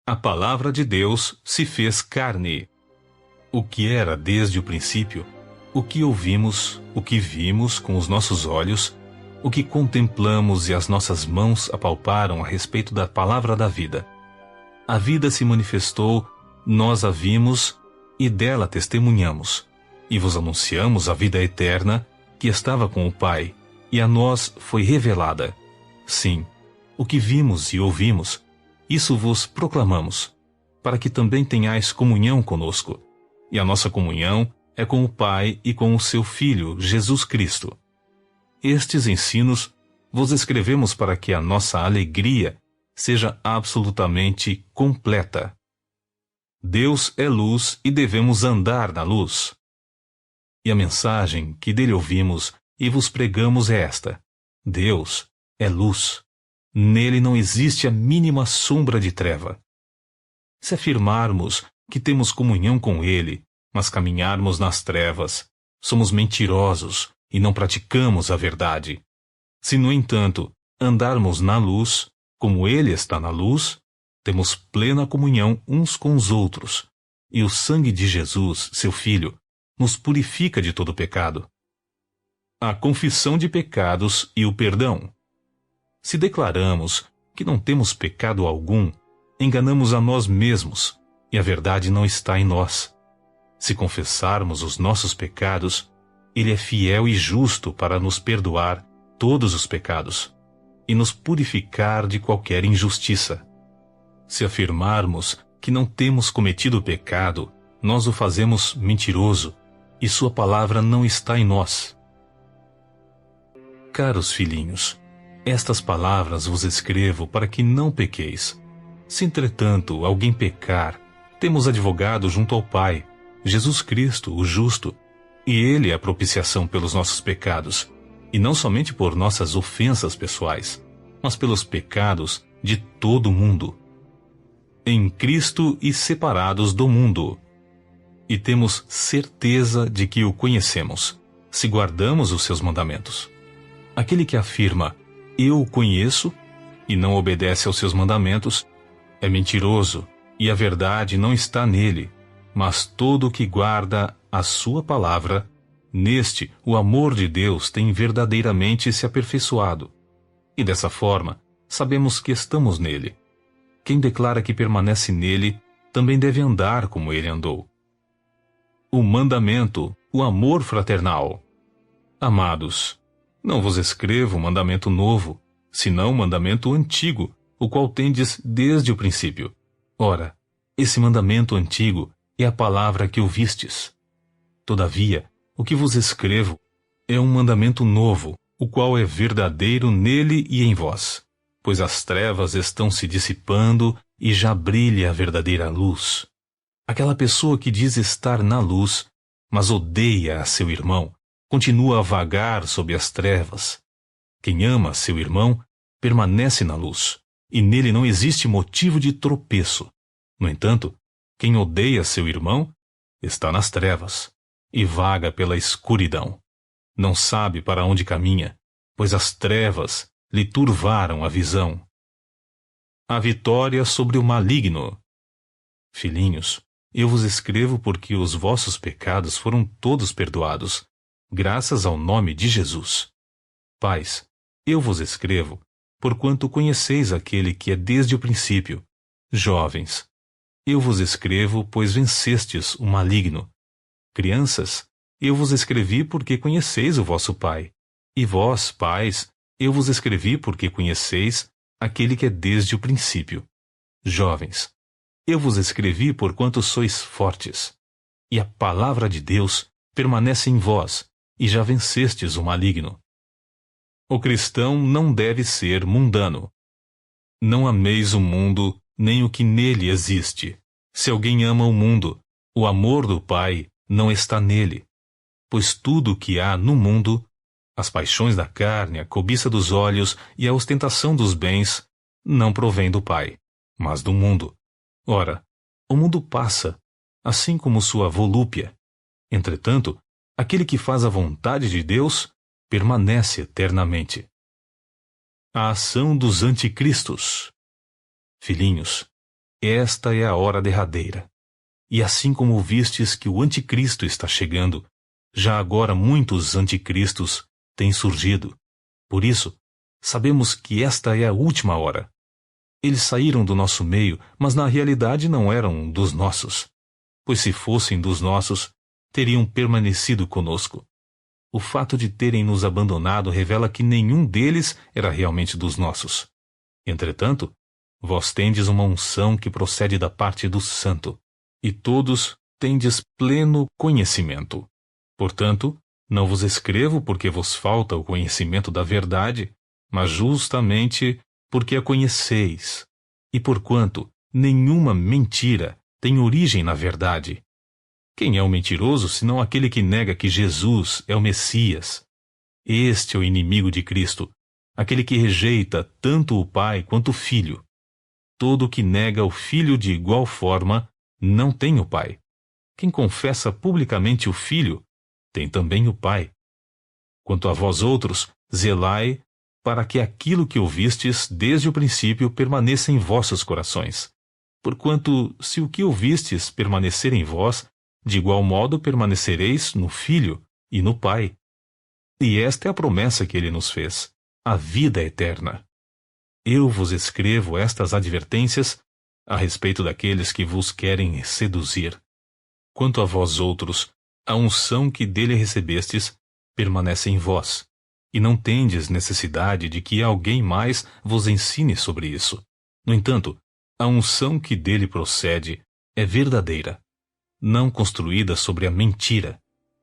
A palavra de Deus se fez carne. O que era desde o princípio, o que ouvimos, o que vimos com os nossos olhos, o que contemplamos e as nossas mãos apalparam a respeito da palavra da vida. A vida se manifestou, nós a vimos e dela testemunhamos, e vos anunciamos a vida eterna que estava com o Pai, e a nós foi revelada. Sim, o que vimos e ouvimos, isso vos proclamamos, para que também tenhais comunhão conosco. E a nossa comunhão é com o Pai e com o seu Filho, Jesus Cristo. Estes ensinos vos escrevemos para que a nossa alegria seja absolutamente completa. Deus é luz e devemos andar na luz. E a mensagem que dele ouvimos e vos pregamos é esta: Deus é luz. Nele não existe a mínima sombra de treva. Se afirmarmos que temos comunhão com ele, mas caminharmos nas trevas, somos mentirosos e não praticamos a verdade. Se, no entanto, andarmos na luz, como ele está na luz, temos plena comunhão uns com os outros, e o sangue de Jesus, seu Filho, nos purifica de todo pecado. A confissão de pecados e o perdão. Se declaramos que não temos pecado algum, enganamos a nós mesmos, e a verdade não está em nós. Se confessarmos os nossos pecados, ele é fiel e justo para nos perdoar todos os pecados e nos purificar de qualquer injustiça. Se afirmarmos que não temos cometido pecado, nós o fazemos mentiroso, e sua palavra não está em nós. Caros filhinhos, estas palavras vos escrevo para que não pequeis. Se, entretanto, alguém pecar, temos advogado junto ao Pai, Jesus Cristo, o justo, e ele é a propiciação pelos nossos pecados, e não somente por nossas ofensas pessoais, mas pelos pecados de todo o mundo. Em Cristo e separados do mundo. E temos certeza de que o conhecemos, se guardamos os seus mandamentos. Aquele que afirma, eu o conheço, e não obedece aos seus mandamentos, é mentiroso, e a verdade não está nele. Mas todo o que guarda a sua palavra, neste o amor de Deus tem verdadeiramente se aperfeiçoado. E dessa forma, sabemos que estamos nele. Quem declara que permanece nele, também deve andar como ele andou. O mandamento, o amor fraternal. Amados, não vos escrevo mandamento novo, senão mandamento antigo, o qual tendes desde o princípio. Ora, esse mandamento antigo é a palavra que ouvistes. Todavia, o que vos escrevo é um mandamento novo, o qual é verdadeiro nele e em vós, pois as trevas estão se dissipando e já brilha a verdadeira luz. Aquela pessoa que diz estar na luz, mas odeia a seu irmão, continua a vagar sob as trevas. Quem ama seu irmão permanece na luz, e nele não existe motivo de tropeço. No entanto, quem odeia seu irmão está nas trevas e vaga pela escuridão. Não sabe para onde caminha, pois as trevas lhe turvaram a visão. A vitória sobre o maligno. Filhinhos, eu vos escrevo porque os vossos pecados foram todos perdoados, graças ao nome de Jesus. Pais, eu vos escrevo, porquanto conheceis aquele que é desde o princípio. Jovens, eu vos escrevo, pois vencestes o maligno. Crianças, eu vos escrevi porque conheceis o vosso Pai. E vós, pais, eu vos escrevi porque conheceis aquele que é desde o princípio. Jovens, eu vos escrevi porquanto sois fortes, e a palavra de Deus permanece em vós, e já vencestes o maligno. O cristão não deve ser mundano. Não ameis o mundo, nem o que nele existe. Se alguém ama o mundo, o amor do Pai não está nele. Pois tudo o que há no mundo, as paixões da carne, a cobiça dos olhos e a ostentação dos bens, não provém do Pai, mas do mundo. Ora, o mundo passa, assim como sua volúpia. Entretanto, aquele que faz a vontade de Deus permanece eternamente. A ação dos anticristos. Filhinhos, esta é a hora derradeira. E assim como vistes que o anticristo está chegando, já agora muitos anticristos têm surgido. Por isso, sabemos que esta é a última hora. Eles saíram do nosso meio, mas na realidade não eram dos nossos. Pois se fossem dos nossos, teriam permanecido conosco. O fato de terem nos abandonado revela que nenhum deles era realmente dos nossos. Entretanto, vós tendes uma unção que procede da parte do Santo, e todos tendes pleno conhecimento. Portanto, não vos escrevo porque vos falta o conhecimento da verdade, mas justamente porque a conheceis, e porquanto nenhuma mentira tem origem na verdade. Quem é o mentiroso, senão aquele que nega que Jesus é o Messias? Este é o inimigo de Cristo, aquele que rejeita tanto o Pai quanto o Filho. Todo o que nega o Filho de igual forma não tem o Pai. Quem confessa publicamente o Filho tem também o Pai. Quanto a vós outros, zelai para que aquilo que ouvistes desde o princípio permaneça em vossos corações. Porquanto, se o que ouvistes permanecer em vós, de igual modo permanecereis no Filho e no Pai. E esta é a promessa que ele nos fez, a vida eterna. Eu vos escrevo estas advertências a respeito daqueles que vos querem seduzir. Quanto a vós outros, a unção que dele recebestes permanece em vós, e não tendes necessidade de que alguém mais vos ensine sobre isso. No entanto, a unção que dele procede é verdadeira, não construída sobre a mentira,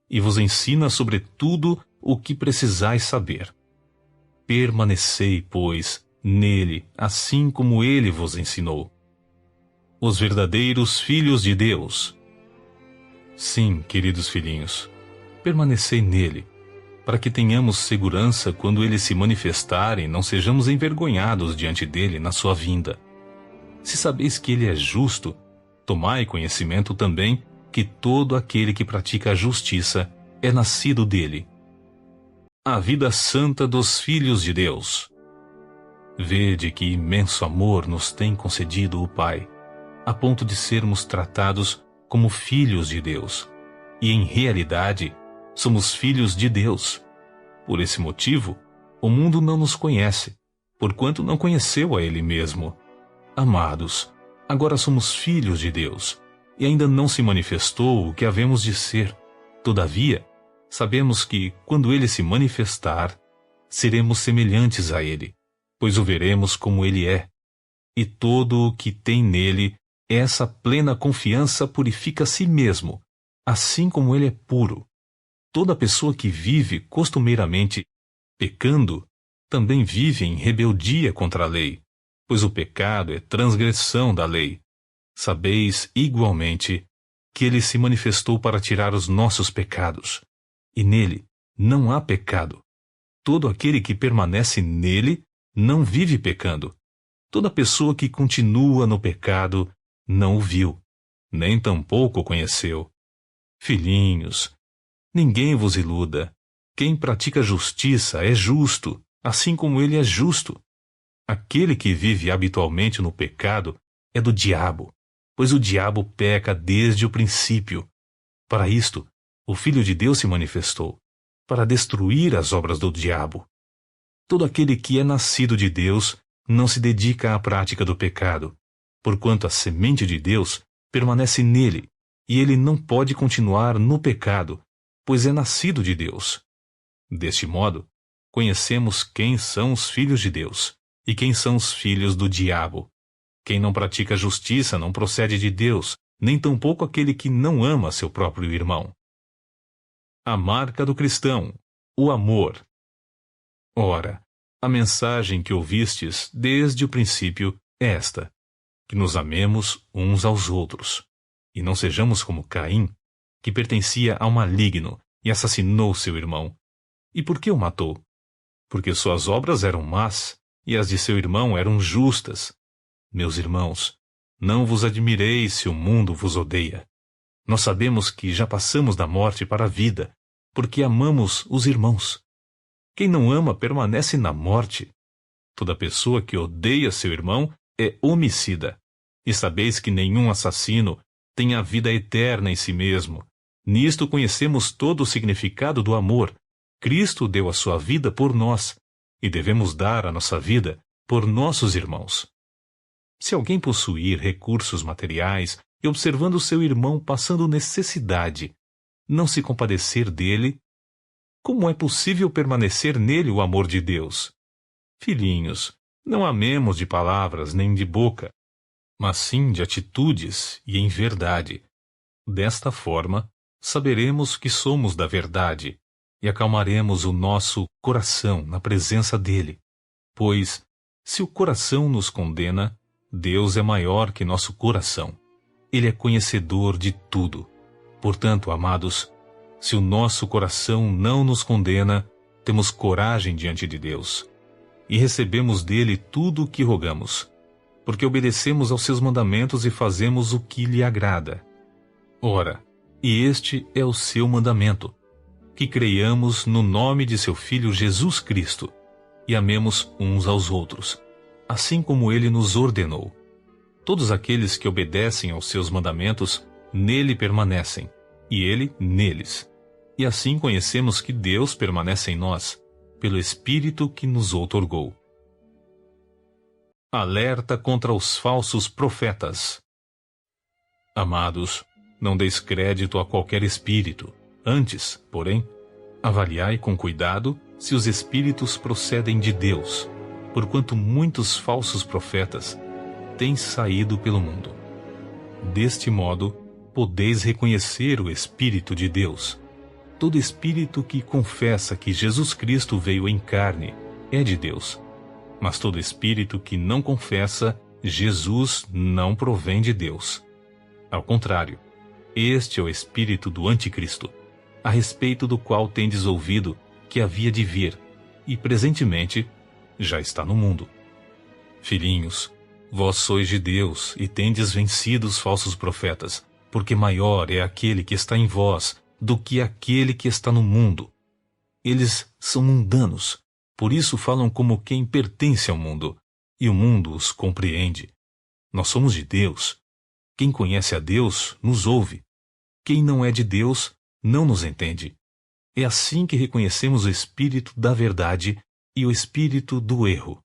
e vos ensina sobre tudo o que precisais saber. Permanecei, pois, nele, assim como ele vos ensinou. Os verdadeiros filhos de Deus. Sim, queridos filhinhos, permanecei nele, para que tenhamos segurança quando ele se manifestar e não sejamos envergonhados diante dele na sua vinda. Se sabeis que ele é justo, tomai conhecimento também que todo aquele que pratica a justiça é nascido dele. A vida santa dos filhos de Deus. Vede que imenso amor nos tem concedido o Pai, a ponto de sermos tratados como filhos de Deus. E em realidade, somos filhos de Deus. Por esse motivo, o mundo não nos conhece, porquanto não conheceu a ele mesmo. Amados, agora somos filhos de Deus, e ainda não se manifestou o que havemos de ser. Todavia, sabemos que, quando ele se manifestar, seremos semelhantes a ele, pois o veremos como ele é. E todo o que tem nele essa plena confiança purifica a si mesmo, assim como ele é puro. Toda pessoa que vive costumeiramente pecando, também vive em rebeldia contra a lei, pois o pecado é transgressão da lei. Sabeis, igualmente, que ele se manifestou para tirar os nossos pecados, e nele não há pecado. Todo aquele que permanece nele não vive pecando. Toda pessoa que continua no pecado não o viu, nem tampouco o conheceu. Filhinhos, ninguém vos iluda. Quem pratica justiça é justo, assim como ele é justo. Aquele que vive habitualmente no pecado é do diabo, pois o diabo peca desde o princípio. Para isto, o Filho de Deus se manifestou, para destruir as obras do diabo. Todo aquele que é nascido de Deus não se dedica à prática do pecado, porquanto a semente de Deus permanece nele, e ele não pode continuar no pecado, pois é nascido de Deus. Deste modo, conhecemos quem são os filhos de Deus e quem são os filhos do diabo. Quem não pratica justiça não procede de Deus, nem tampouco aquele que não ama seu próprio irmão. A marca do cristão, o amor. Ora, a mensagem que ouvistes desde o princípio é esta: que nos amemos uns aos outros, e não sejamos como Caim, que pertencia ao maligno e assassinou seu irmão. E por que o matou? Porque suas obras eram más, e as de seu irmão eram justas. Meus irmãos, não vos admireis se o mundo vos odeia. Nós sabemos que já passamos da morte para a vida, porque amamos os irmãos. Quem não ama permanece na morte. Toda pessoa que odeia seu irmão é homicida. E sabeis que nenhum assassino tem a vida eterna em si mesmo. Nisto conhecemos todo o significado do amor. Cristo deu a sua vida por nós, e devemos dar a nossa vida por nossos irmãos. Se alguém possuir recursos materiais e observando seu irmão passando necessidade, não se compadecer dele, como é possível permanecer nele o amor de Deus? Filhinhos, não amemos de palavras nem de boca, mas sim de atitudes e em verdade. Desta forma, saberemos que somos da verdade e acalmaremos o nosso coração na presença dele. Pois, se o coração nos condena, Deus é maior que nosso coração. Ele é conhecedor de tudo. Portanto, amados, se o nosso coração não nos condena, temos coragem diante de Deus e recebemos dele tudo o que rogamos, porque obedecemos aos seus mandamentos e fazemos o que lhe agrada. Ora, e este é o seu mandamento, que creiamos no nome de seu Filho Jesus Cristo e amemos uns aos outros, assim como ele nos ordenou. Todos aqueles que obedecem aos seus mandamentos, nele permanecem, e ele neles. E assim conhecemos que Deus permanece em nós, pelo Espírito que nos outorgou. Alerta contra os falsos profetas. Amados, não deis crédito a qualquer espírito. Antes, porém, avaliai com cuidado se os espíritos procedem de Deus, porquanto muitos falsos profetas têm saído pelo mundo. Deste modo, podeis reconhecer o Espírito de Deus. Todo espírito que confessa que Jesus Cristo veio em carne é de Deus, mas todo espírito que não confessa Jesus não provém de Deus. Ao contrário, este é o espírito do anticristo, a respeito do qual tendes ouvido que havia de vir, e presentemente já está no mundo. Filhinhos, vós sois de Deus e tendes vencido os falsos profetas, porque maior é aquele que está em vós do que aquele que está no mundo. Eles são mundanos, por isso falam como quem pertence ao mundo, e o mundo os compreende. Nós somos de Deus. Quem conhece a Deus nos ouve. Quem não é de Deus não nos entende. É assim que reconhecemos o espírito da verdade e o espírito do erro.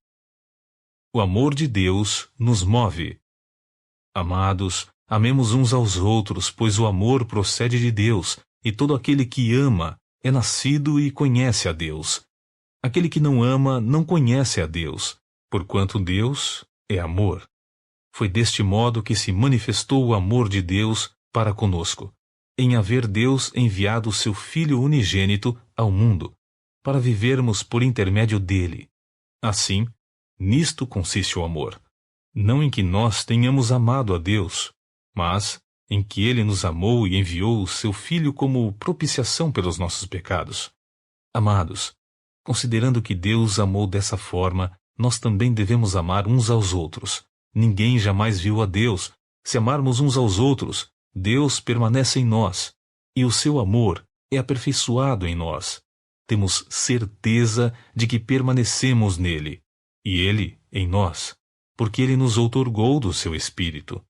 O amor de Deus nos move. Amados, amemos uns aos outros, pois o amor procede de Deus, e todo aquele que ama é nascido e conhece a Deus. Aquele que não ama não conhece a Deus, porquanto Deus é amor. Foi deste modo que se manifestou o amor de Deus para conosco, em haver Deus enviado o seu Filho unigênito ao mundo, para vivermos por intermédio dele. Assim, nisto consiste o amor, não em que nós tenhamos amado a Deus, mas em que ele nos amou e enviou o seu Filho como propiciação pelos nossos pecados. Amados, considerando que Deus amou dessa forma, nós também devemos amar uns aos outros. Ninguém jamais viu a Deus. Se amarmos uns aos outros, Deus permanece em nós, e o seu amor é aperfeiçoado em nós. Temos certeza de que permanecemos nele, e ele em nós, porque ele nos outorgou do seu Espírito.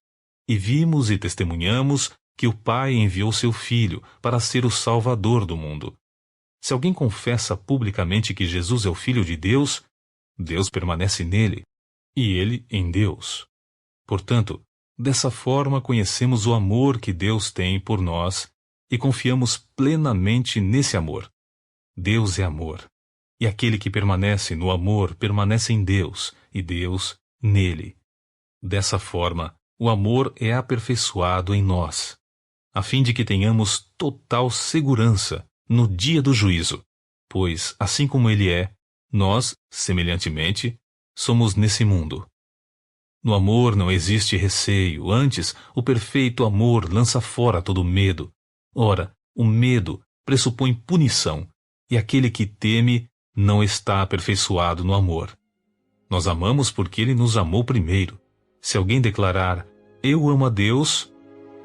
E vimos e testemunhamos que o Pai enviou seu Filho para ser o Salvador do mundo. Se alguém confessa publicamente que Jesus é o Filho de Deus, Deus permanece nele, e ele em Deus. Portanto, dessa forma conhecemos o amor que Deus tem por nós e confiamos plenamente nesse amor. Deus é amor, e aquele que permanece no amor permanece em Deus, e Deus nele. Dessa forma, o amor é aperfeiçoado em nós, a fim de que tenhamos total segurança no dia do juízo, pois, assim como ele é, nós, semelhantemente, somos nesse mundo. No amor não existe receio, antes, o perfeito amor lança fora todo medo. Ora, o medo pressupõe punição, e aquele que teme não está aperfeiçoado no amor. Nós amamos porque ele nos amou primeiro. Se alguém declarar, eu amo a Deus,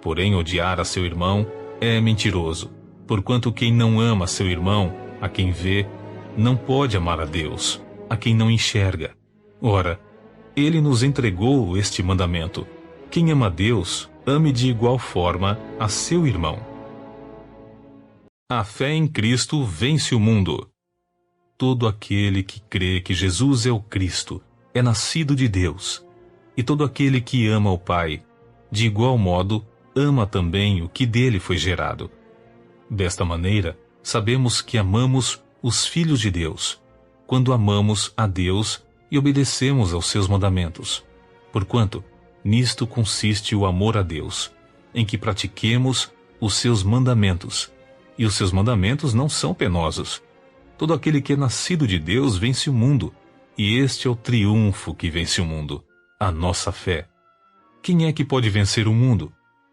porém odiar a seu irmão, é mentiroso, porquanto quem não ama seu irmão, a quem vê, não pode amar a Deus, a quem não enxerga. Ora, ele nos entregou este mandamento: Quem ama a Deus, ame de igual forma a seu irmão. A fé em Cristo vence o mundo. Todo aquele que crê que Jesus é o Cristo é nascido de Deus, e todo aquele que ama o Pai, de igual modo, ama também o que dele foi gerado. Desta maneira, sabemos que amamos os filhos de Deus, quando amamos a Deus e obedecemos aos seus mandamentos. Porquanto, nisto consiste o amor a Deus, em que pratiquemos os seus mandamentos, e os seus mandamentos não são penosos. Todo aquele que é nascido de Deus vence o mundo, e este é o triunfo que vence o mundo, a nossa fé. Quem é que pode vencer o mundo?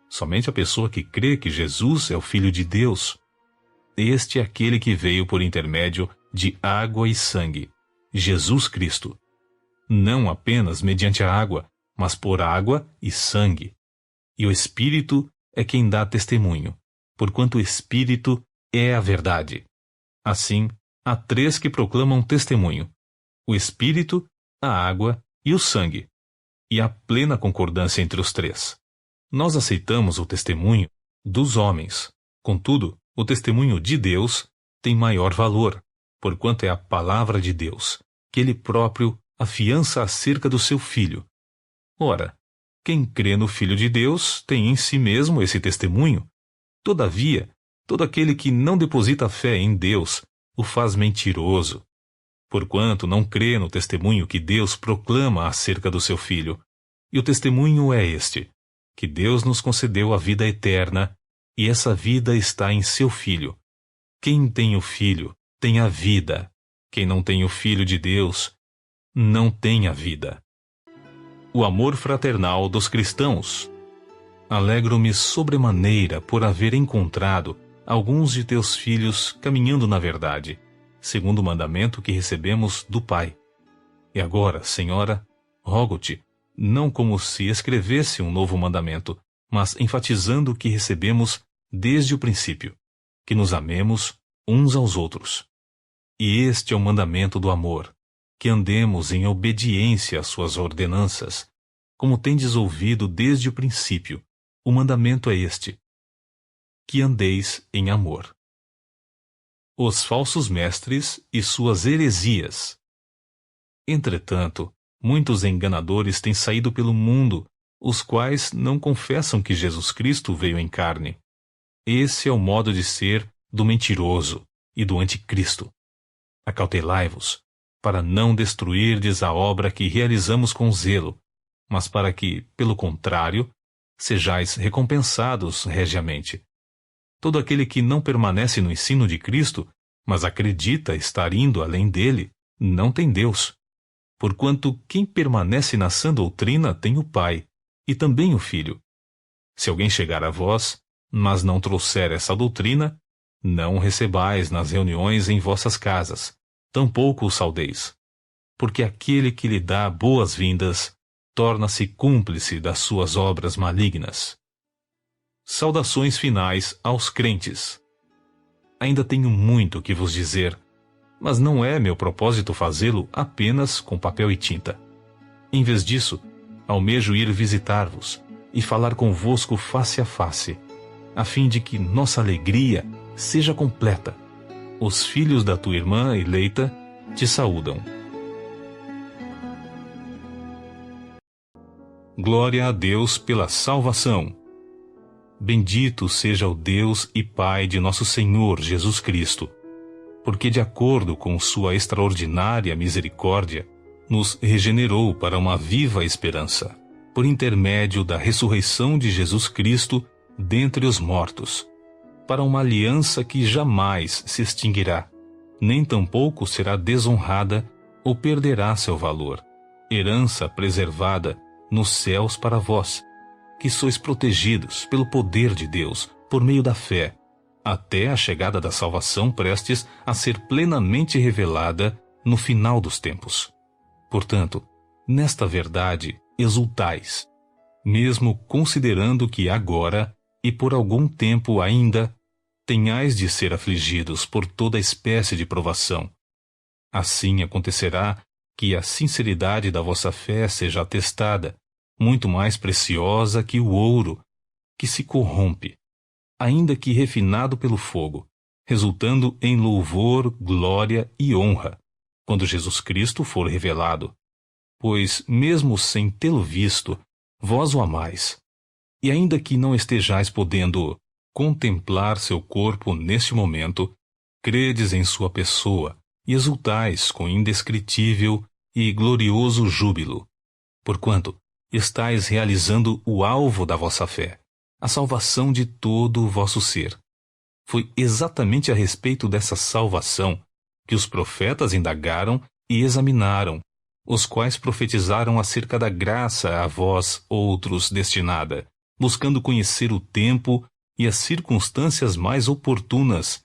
Somente a pessoa que crê que Jesus é o Filho de Deus. Este é aquele que veio por intermédio de água e sangue, Jesus Cristo. Não apenas mediante a água, mas por água e sangue. E o Espírito é quem dá testemunho, porquanto o Espírito é a verdade. Assim, há três que proclamam testemunho: o Espírito, a água e o sangue. E há plena concordância entre os três. Nós aceitamos o testemunho dos homens. Contudo, o testemunho de Deus tem maior valor, porquanto é a palavra de Deus, que Ele próprio afiança acerca do seu Filho. Ora, quem crê no Filho de Deus tem em si mesmo esse testemunho. Todavia, todo aquele que não deposita fé em Deus o faz mentiroso, porquanto não crê no testemunho que Deus proclama acerca do seu Filho. E o testemunho é este: que Deus nos concedeu a vida eterna, e essa vida está em seu Filho. Quem tem o Filho tem a vida. Quem não tem o Filho de Deus não tem a vida. O amor fraternal dos cristãos. Alegro-me sobremaneira por haver encontrado alguns de teus filhos caminhando na verdade, segundo o mandamento que recebemos do Pai. E agora, Senhora, rogo-te, não como se escrevesse um novo mandamento, mas enfatizando o que recebemos desde o princípio, que nos amemos uns aos outros. E este é o mandamento do amor, que andemos em obediência às suas ordenanças. Como tendes ouvido desde o princípio, o mandamento é este: que andeis em amor. Os falsos mestres e suas heresias. Entretanto, muitos enganadores têm saído pelo mundo, os quais não confessam que Jesus Cristo veio em carne. Esse é o modo de ser do mentiroso e do anticristo. Acautelai-vos, para não destruirdes a obra que realizamos com zelo, mas para que, pelo contrário, sejais recompensados regiamente. Todo aquele que não permanece no ensino de Cristo, mas acredita estar indo além dele, não tem Deus. Porquanto quem permanece na sã doutrina tem o Pai, e também o Filho. Se alguém chegar a vós, mas não trouxer essa doutrina, não o recebais nas reuniões em vossas casas, tampouco o saudeis. Porque aquele que lhe dá boas-vindas torna-se cúmplice das suas obras malignas. Saudações finais aos crentes. Ainda tenho muito que vos dizer, mas não é meu propósito fazê-lo apenas com papel e tinta. Em vez disso, almejo ir visitar-vos e falar convosco face a face, a fim de que nossa alegria seja completa. Os filhos da tua irmã eleita te saúdam. Glória a Deus pela salvação. Bendito seja o Deus e Pai de nosso Senhor Jesus Cristo, porque de acordo com sua extraordinária misericórdia, nos regenerou para uma viva esperança, por intermédio da ressurreição de Jesus Cristo dentre os mortos, para uma aliança que jamais se extinguirá, nem tampouco será desonrada ou perderá seu valor, herança preservada nos céus para vós, que sois protegidos pelo poder de Deus, por meio da fé, até a chegada da salvação prestes a ser plenamente revelada no final dos tempos. Portanto, nesta verdade exultais, mesmo considerando que agora, e por algum tempo ainda, tenhais de ser afligidos por toda espécie de provação. Assim acontecerá que a sinceridade da vossa fé seja atestada, muito mais preciosa que o ouro, que se corrompe, ainda que refinado pelo fogo, resultando em louvor, glória e honra, quando Jesus Cristo for revelado. Pois, mesmo sem tê-lo visto, vós o amais. E ainda que não estejais podendo contemplar seu corpo neste momento, credes em sua pessoa e exultais com indescritível e glorioso júbilo, porquanto estais realizando o alvo da vossa fé, a salvação de todo o vosso ser. Foi exatamente a respeito dessa salvação que os profetas indagaram e examinaram, os quais profetizaram acerca da graça a vós outros destinada, buscando conhecer o tempo e as circunstâncias mais oportunas,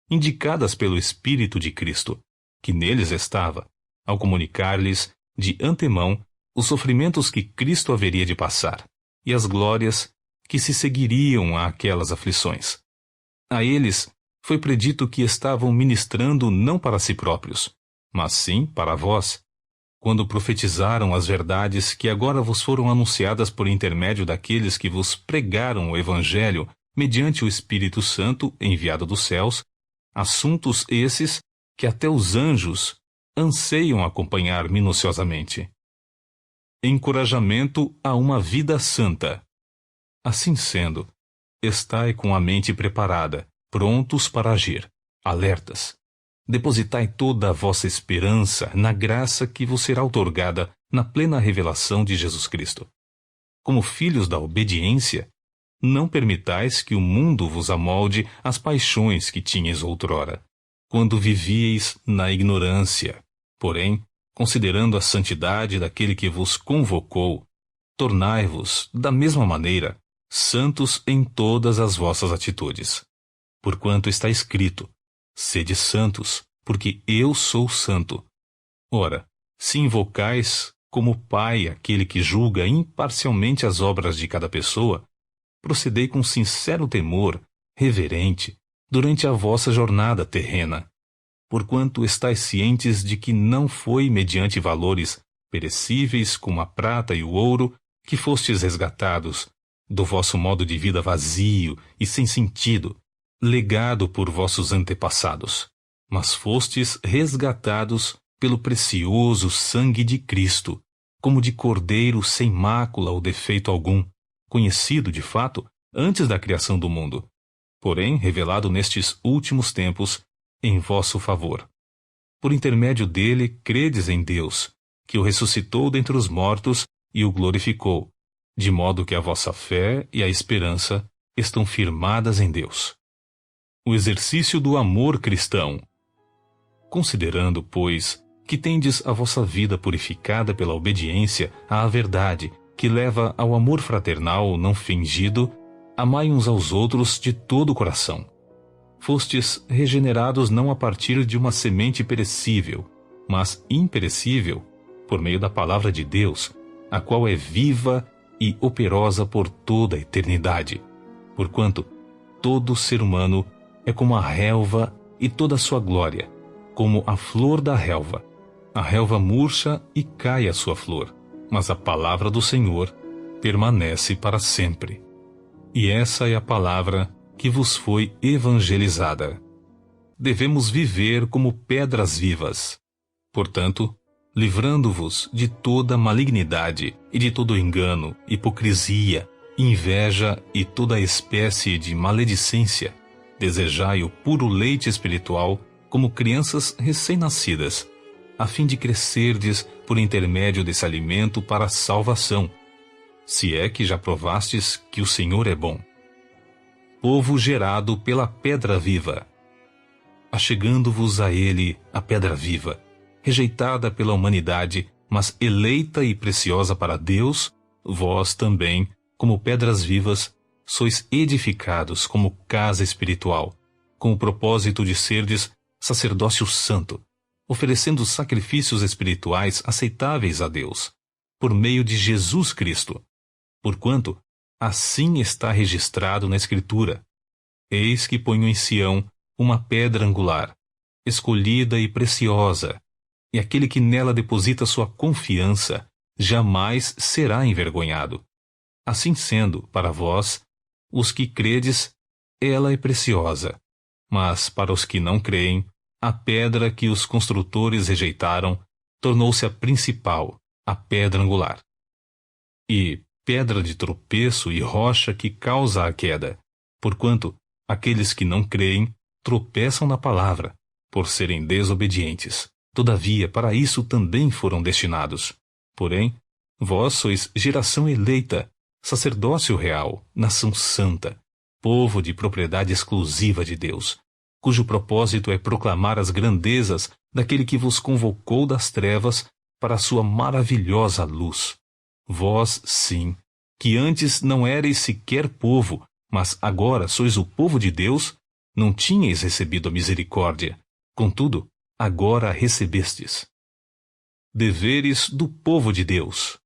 indicadas pelo Espírito de Cristo, que neles estava, ao comunicar-lhes de antemão os sofrimentos que Cristo haveria de passar, e as glórias que se seguiriam àquelas aflições. A eles foi predito que estavam ministrando não para si próprios, mas sim para vós, quando profetizaram as verdades que agora vos foram anunciadas por intermédio daqueles que vos pregaram o Evangelho mediante o Espírito Santo enviado dos céus, assuntos esses que até os anjos anseiam acompanhar minuciosamente. Encorajamento a uma vida santa. Assim sendo, estai com a mente preparada, prontos para agir, alertas. Depositai toda a vossa esperança na graça que vos será outorgada na plena revelação de Jesus Cristo. Como filhos da obediência, não permitais que o mundo vos amolde as paixões que tinhais outrora, quando vivieis na ignorância. Porém, considerando a santidade daquele que vos convocou, tornai-vos, da mesma maneira, santos em todas as vossas atitudes. Porquanto está escrito: sede santos, porque eu sou santo. Ora, se invocais como Pai aquele que julga imparcialmente as obras de cada pessoa, procedei com sincero temor, reverente, durante a vossa jornada terrena, porquanto estáis cientes de que não foi mediante valores perecíveis como a prata e o ouro que fostes resgatados do vosso modo de vida vazio e sem sentido, legado por vossos antepassados, mas fostes resgatados pelo precioso sangue de Cristo, como de cordeiro sem mácula ou defeito algum, conhecido, de fato, antes da criação do mundo, porém revelado nestes últimos tempos em vosso favor. Por intermédio dele credes em Deus, que o ressuscitou dentre os mortos e o glorificou, de modo que a vossa fé e a esperança estão firmadas em Deus. O exercício do amor cristão. Considerando, pois, que tendes a vossa vida purificada pela obediência à verdade, que leva ao amor fraternal não fingido, amai uns aos outros de todo o coração. Fostes regenerados não a partir de uma semente perecível, mas imperecível, por meio da palavra de Deus, a qual é viva e operosa por toda a eternidade. Porquanto todo ser humano é como a relva e toda a sua glória, como a flor da relva. A relva murcha e cai a sua flor, mas a palavra do Senhor permanece para sempre. E essa é a palavra que vos foi evangelizada. Devemos viver como pedras vivas. Portanto, livrando-vos de toda malignidade e de todo engano, hipocrisia, inveja e toda espécie de maledicência, desejai o puro leite espiritual como crianças recém-nascidas, a fim de crescerdes por intermédio desse alimento para a salvação, se é que já provastes que o Senhor é bom. Povo gerado pela pedra viva. Achegando-vos a ele, a pedra viva, rejeitada pela humanidade, mas eleita e preciosa para Deus, vós também, como pedras vivas, sois edificados como casa espiritual, com o propósito de serdes sacerdócio santo, oferecendo sacrifícios espirituais aceitáveis a Deus, por meio de Jesus Cristo. Porquanto, assim está registrado na Escritura: eis que ponho em Sião uma pedra angular, escolhida e preciosa, e aquele que nela deposita sua confiança jamais será envergonhado. Assim sendo, para vós, os que credes, ela é preciosa. Mas para os que não creem, a pedra que os construtores rejeitaram tornou-se a principal, a pedra angular. E pedra de tropeço e rocha que causa a queda, porquanto aqueles que não creem tropeçam na palavra, por serem desobedientes. Todavia, para isso também foram destinados. Porém, vós sois geração eleita, sacerdócio real, nação santa, povo de propriedade exclusiva de Deus, cujo propósito é proclamar as grandezas daquele que vos convocou das trevas para a sua maravilhosa luz. Vós, sim, que antes não éreis sequer povo, mas agora sois o povo de Deus, não tinhais recebido a misericórdia, contudo, agora a recebestes. Deveres do povo de Deus.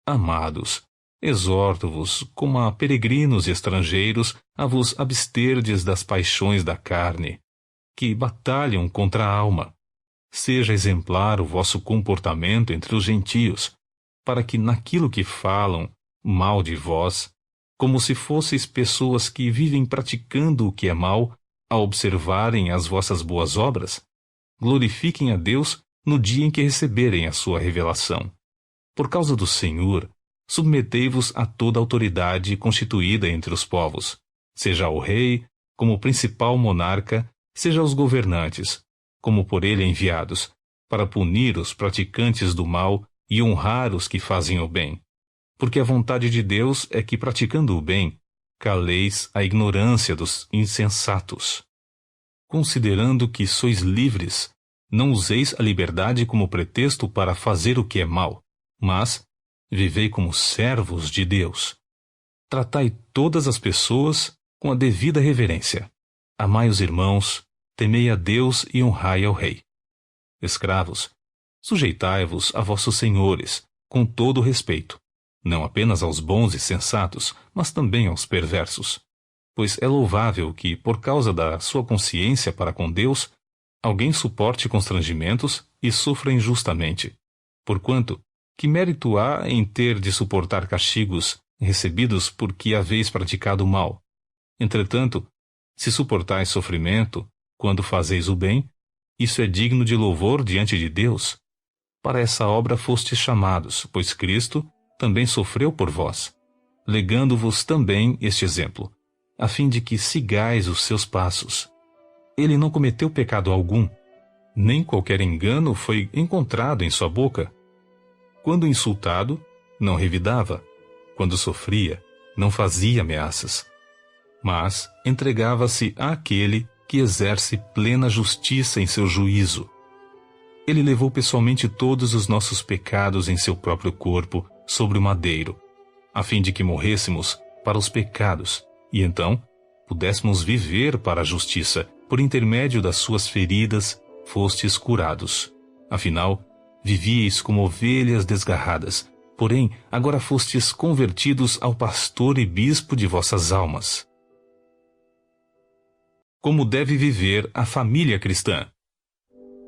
Amados, exorto-vos, como a peregrinos e estrangeiros, a vos absterdes das paixões da carne, que batalham contra a alma. Seja exemplar o vosso comportamento entre os gentios, para que naquilo que falam mal de vós, como se fosseis pessoas que vivem praticando o que é mal, a observarem as vossas boas obras, glorifiquem a Deus no dia em que receberem a sua revelação. Por causa do Senhor, submetei-vos a toda autoridade constituída entre os povos, seja ao rei, como principal monarca, seja aos governantes, como por ele enviados, para punir os praticantes do mal e honrar os que fazem o bem. Porque a vontade de Deus é que, praticando o bem, caleis a ignorância dos insensatos. Considerando que sois livres, não useis a liberdade como pretexto para fazer o que é mal, mas vivei como servos de Deus. Tratai todas as pessoas com a devida reverência. Amai os irmãos, temei a Deus e honrai ao rei. Escravos, sujeitai-vos a vossos senhores, com todo o respeito, não apenas aos bons e sensatos, mas também aos perversos. Pois é louvável que, por causa da sua consciência para com Deus, alguém suporte constrangimentos e sofra injustamente. Porquanto, que mérito há em ter de suportar castigos recebidos porque haveis praticado o mal? Entretanto, se suportais sofrimento, quando fazeis o bem, isso é digno de louvor diante de Deus. Para essa obra fostes chamados, pois Cristo também sofreu por vós, legando-vos também este exemplo, a fim de que sigais os seus passos. Ele não cometeu pecado algum, nem qualquer engano foi encontrado em sua boca. Quando insultado, não revidava. Quando sofria, não fazia ameaças. Mas entregava-se àquele que exerce plena justiça em seu juízo. Ele levou pessoalmente todos os nossos pecados em seu próprio corpo sobre o madeiro, a fim de que morrêssemos para os pecados, e então pudéssemos viver para a justiça. Por intermédio das suas feridas fostes curados. Afinal, vivieis como ovelhas desgarradas, porém agora fostes convertidos ao pastor e bispo de vossas almas. Como deve viver a família cristã?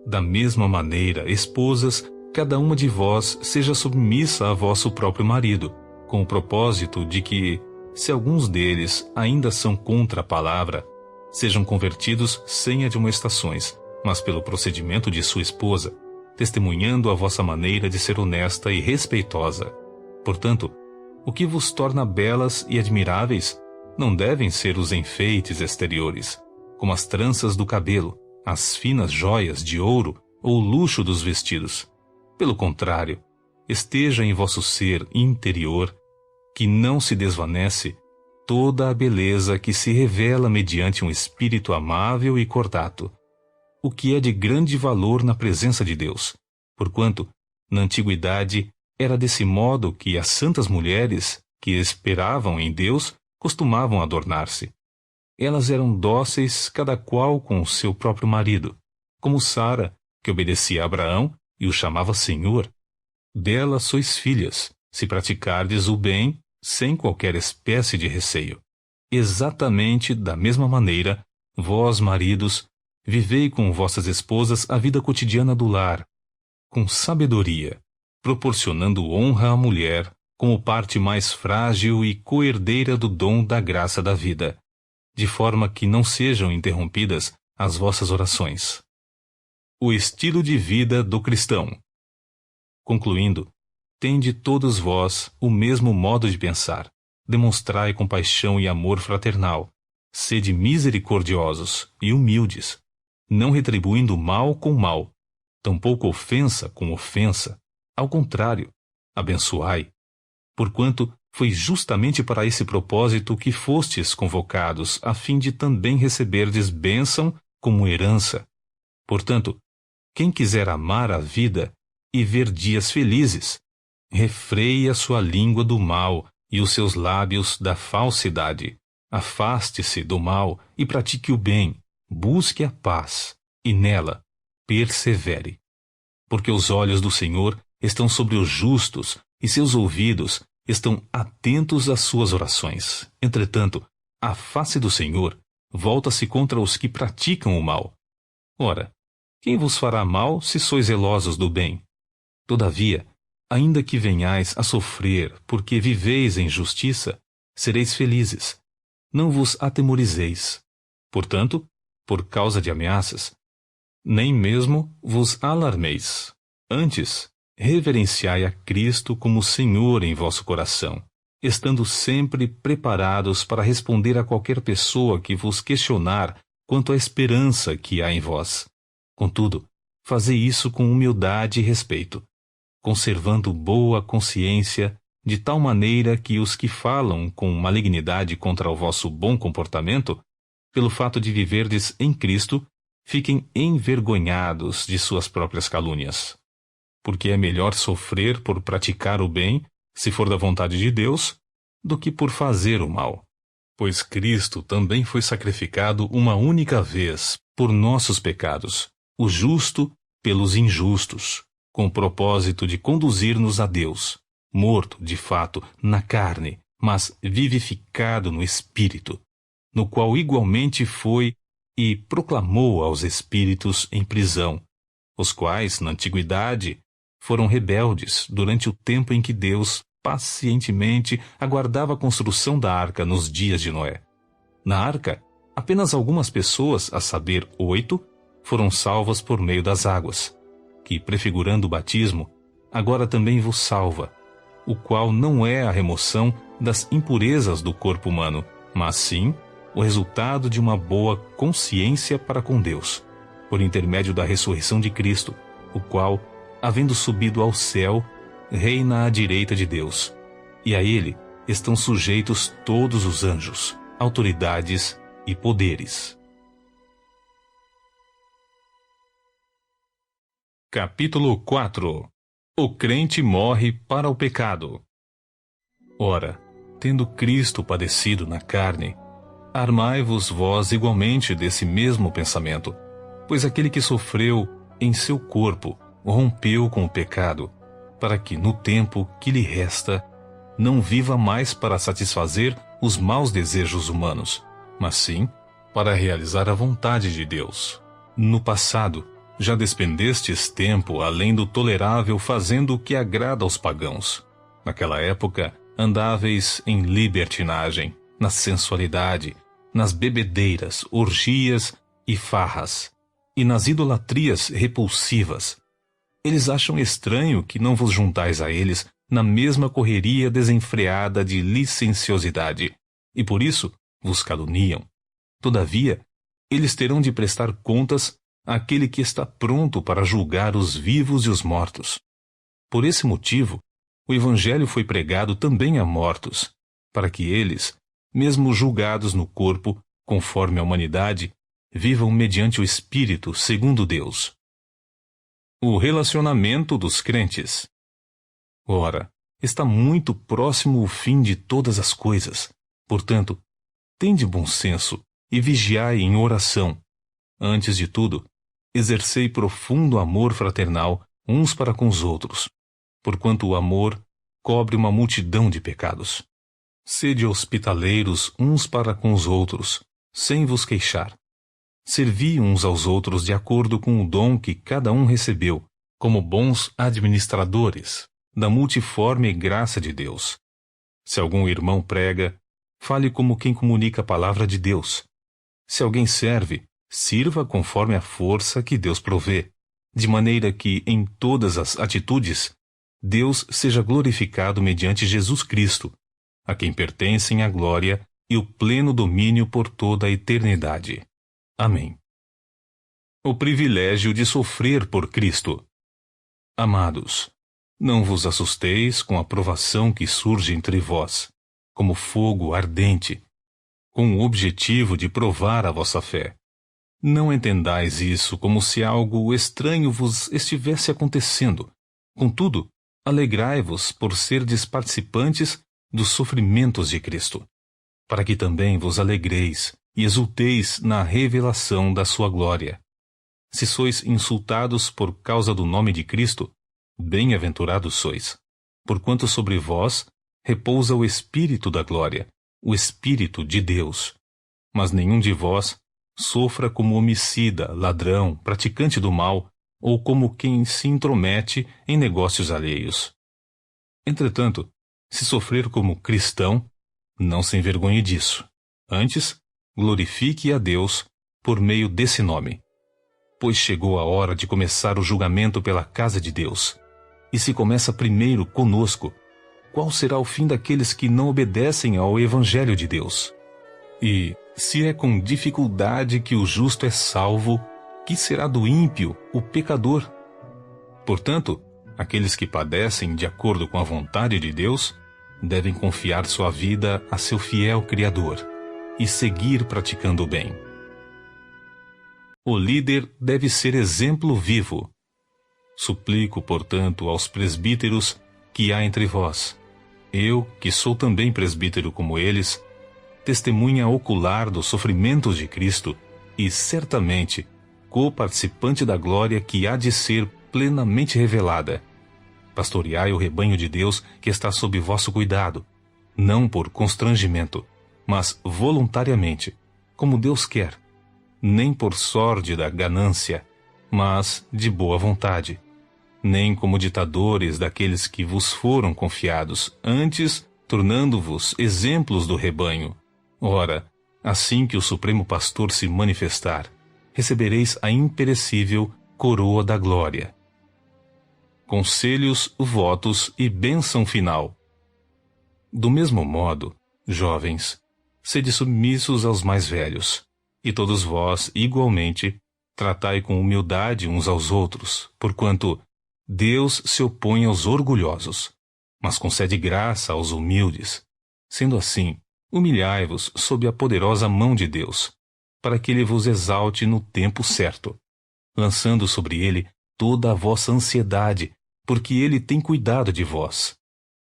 Da mesma maneira, esposas, cada uma de vós seja submissa a vosso próprio marido, com o propósito de que, se alguns deles ainda são contra a palavra, sejam convertidos sem admoestações, mas pelo procedimento de sua esposa, testemunhando a vossa maneira de ser honesta e respeitosa. Portanto, o que vos torna belas e admiráveis não devem ser os enfeites exteriores, como as tranças do cabelo, as finas joias de ouro ou o luxo dos vestidos. Pelo contrário, esteja em vosso ser interior, que não se desvanece, toda a beleza que se revela mediante um espírito amável e cordato, o que é de grande valor na presença de Deus, porquanto, na antiguidade, era desse modo que as santas mulheres, que esperavam em Deus, costumavam adornar-se. Elas eram dóceis cada qual com o seu próprio marido, como Sara, que obedecia a Abraão e o chamava Senhor. Dela sois filhas, se praticardes o bem, sem qualquer espécie de receio. Exatamente da mesma maneira, vós, maridos, vivei com vossas esposas a vida cotidiana do lar, com sabedoria, proporcionando honra à mulher como parte mais frágil e coerdeira do dom da graça da vida, de forma que não sejam interrompidas as vossas orações. O estilo de vida do cristão. Concluindo, tende todos vós o mesmo modo de pensar, demonstrai compaixão e amor fraternal, sede misericordiosos e humildes, não retribuindo mal com mal, tampouco ofensa com ofensa, ao contrário, abençoai, porquanto foi justamente para esse propósito que fostes convocados, a fim de também receberdes bênção como herança. Portanto, quem quiser amar a vida e ver dias felizes, refreie a sua língua do mal e os seus lábios da falsidade. Afaste-se do mal e pratique o bem, busque a paz, e nela persevere. Porque os olhos do Senhor estão sobre os justos, e seus ouvidos estão atentos às suas orações. Entretanto, a face do Senhor volta-se contra os que praticam o mal. Ora, quem vos fará mal se sois zelosos do bem? Todavia, ainda que venhais a sofrer porque viveis em justiça, sereis felizes. Não vos atemorizeis. Portanto, por causa de ameaças, nem mesmo vos alarmeis. Antes, reverenciai a Cristo como Senhor em vosso coração, estando sempre preparados para responder a qualquer pessoa que vos questionar quanto à esperança que há em vós. Contudo, fazei isso com humildade e respeito, conservando boa consciência, de tal maneira que os que falam com malignidade contra o vosso bom comportamento, pelo fato de viverdes em Cristo, fiquem envergonhados de suas próprias calúnias. Porque é melhor sofrer por praticar o bem, se for da vontade de Deus, do que por fazer o mal. Pois Cristo também foi sacrificado uma única vez por nossos pecados, o justo pelos injustos, com o propósito de conduzir-nos a Deus, morto, de fato, na carne, mas vivificado no Espírito, no qual igualmente foi e proclamou aos espíritos em prisão, os quais, na antiguidade, foram rebeldes durante o tempo em que Deus pacientemente aguardava a construção da arca nos dias de Noé. Na arca, apenas algumas pessoas, a saber, 8, foram salvas por meio das águas, que, prefigurando o batismo, agora também vos salva, o qual não é a remoção das impurezas do corpo humano, mas sim o resultado de uma boa consciência para com Deus, por intermédio da ressurreição de Cristo, o qual, havendo subido ao céu, reina à direita de Deus, e a ele estão sujeitos todos os anjos, autoridades e poderes. Capítulo 4. O crente morre para o pecado. Ora, tendo Cristo padecido na carne, armai-vos vós igualmente desse mesmo pensamento, pois aquele que sofreu em seu corpo rompeu com o pecado, para que no tempo que lhe resta não viva mais para satisfazer os maus desejos humanos, mas sim para realizar a vontade de Deus. No passado, já despendestes tempo além do tolerável fazendo o que agrada aos pagãos. Naquela época, andáveis em libertinagem, na sensualidade, nas bebedeiras, orgias e farras, e nas idolatrias repulsivas. Eles acham estranho que não vos juntais a eles na mesma correria desenfreada de licenciosidade, e por isso vos caluniam. Todavia, eles terão de prestar contas àquele que está pronto para julgar os vivos e os mortos. Por esse motivo, o Evangelho foi pregado também a mortos, para que eles, mesmo julgados no corpo, conforme a humanidade, vivam mediante o Espírito, segundo Deus. O relacionamento dos crentes. Ora, está muito próximo o fim de todas as coisas. Portanto, tende bom senso e vigiai em oração. Antes de tudo, exercei profundo amor fraternal uns para com os outros, porquanto o amor cobre uma multidão de pecados. Sede hospitaleiros uns para com os outros, sem vos queixar. Servi uns aos outros de acordo com o dom que cada um recebeu, como bons administradores, da multiforme graça de Deus. Se algum irmão prega, fale como quem comunica a palavra de Deus. Se alguém serve, sirva conforme a força que Deus provê, de maneira que, em todas as atitudes, Deus seja glorificado mediante Jesus Cristo, a quem pertencem a glória e o pleno domínio por toda a eternidade. Amém. O privilégio de sofrer por Cristo. Amados, não vos assusteis com a provação que surge entre vós, como fogo ardente, com o objetivo de provar a vossa fé. Não entendais isso como se algo estranho vos estivesse acontecendo. Contudo, alegrai-vos por serdes participantes dos sofrimentos de Cristo, para que também vos alegreis e exulteis na revelação da sua glória. Se sois insultados por causa do nome de Cristo, bem-aventurados sois, porquanto sobre vós repousa o Espírito da glória, o Espírito de Deus. Mas nenhum de vós sofra como homicida, ladrão, praticante do mal, ou como quem se intromete em negócios alheios. Entretanto, se sofrer como cristão, não se envergonhe disso. Antes, glorifique a Deus por meio desse nome. Pois chegou a hora de começar o julgamento pela casa de Deus. E se começa primeiro conosco, qual será o fim daqueles que não obedecem ao Evangelho de Deus? E, se é com dificuldade que o justo é salvo, que será do ímpio, o pecador? Portanto, aqueles que padecem de acordo com a vontade de Deus, devem confiar sua vida a seu fiel Criador e seguir praticando o bem. O líder deve ser exemplo vivo. Suplico, portanto, aos presbíteros que há entre vós, eu, que sou também presbítero como eles, testemunha ocular dos sofrimentos de Cristo e, certamente, co-participante da glória que há de ser plenamente revelada. Pastoreai o rebanho de Deus que está sob vosso cuidado, não por constrangimento, mas voluntariamente, como Deus quer, nem por sórdida ganância, mas de boa vontade, nem como ditadores daqueles que vos foram confiados, antes tornando-vos exemplos do rebanho. Ora, assim que o Supremo Pastor se manifestar, recebereis a imperecível coroa da glória. Conselhos, votos e bênção final. Do mesmo modo, jovens, sede submissos aos mais velhos, e todos vós, igualmente, tratai com humildade uns aos outros, porquanto Deus se opõe aos orgulhosos, mas concede graça aos humildes. Sendo assim, humilhai-vos sob a poderosa mão de Deus, para que Ele vos exalte no tempo certo, lançando sobre Ele toda a vossa ansiedade, porque Ele tem cuidado de vós.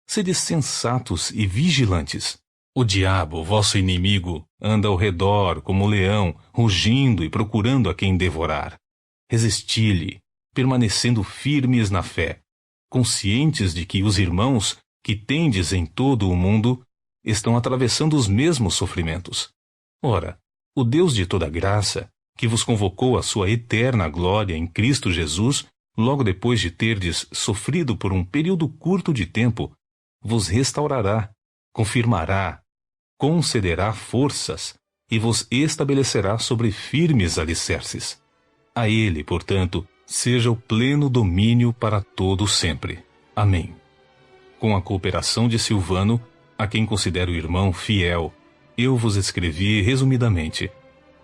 Sede sensatos e vigilantes. O diabo, vosso inimigo, anda ao redor como leão, rugindo e procurando a quem devorar. Resisti-lhe, permanecendo firmes na fé, conscientes de que os irmãos, que tendes em todo o mundo, estão atravessando os mesmos sofrimentos. Ora, o Deus de toda graça, que vos convocou à sua eterna glória em Cristo Jesus, logo depois de terdes sofrido por um período curto de tempo, vos restaurará, confirmará, concederá forças e vos estabelecerá sobre firmes alicerces. A Ele, portanto, seja o pleno domínio para todo sempre. Amém. Com a cooperação de Silvano, a quem considero irmão fiel, eu vos escrevi resumidamente,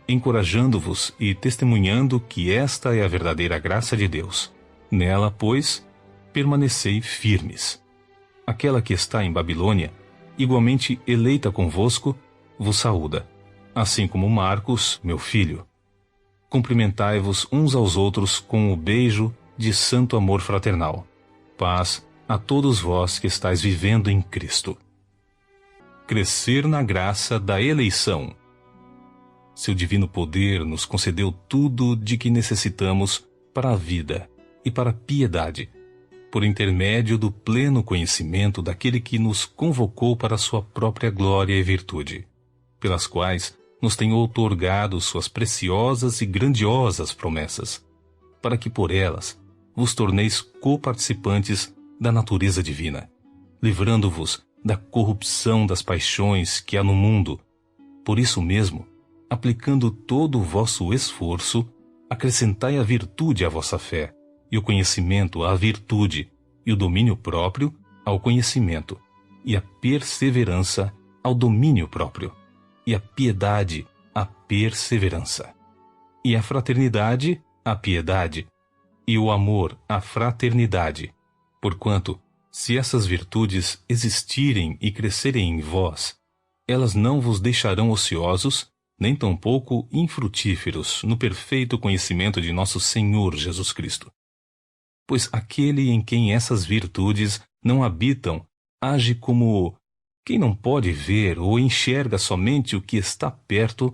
encorajando-vos e testemunhando que esta é a verdadeira graça de Deus. Nela, pois, permanecei firmes. Aquela que está em Babilônia, igualmente eleita convosco, vos saúda, assim como Marcos, meu filho. Cumprimentai-vos uns aos outros com o beijo de santo amor fraternal. Paz a todos vós que estáis vivendo em Cristo. Crescer na graça da eleição. Seu divino poder nos concedeu tudo de que necessitamos para a vida e para a piedade, por intermédio do pleno conhecimento daquele que nos convocou para a sua própria glória e virtude, pelas quais nos tem outorgado suas preciosas e grandiosas promessas, para que por elas vos torneis coparticipantes da natureza divina, livrando-vos da corrupção das paixões que há no mundo. Por isso mesmo, aplicando todo o vosso esforço, acrescentai a virtude à vossa fé, e o conhecimento à virtude, e o domínio próprio ao conhecimento, e a perseverança ao domínio próprio, e a piedade à perseverança, e a fraternidade à piedade, e o amor à fraternidade. Porquanto, se essas virtudes existirem e crescerem em vós, elas não vos deixarão ociosos, nem tampouco infrutíferos no perfeito conhecimento de nosso Senhor Jesus Cristo. Pois aquele em quem essas virtudes não habitam age como quem não pode ver ou enxerga somente o que está perto,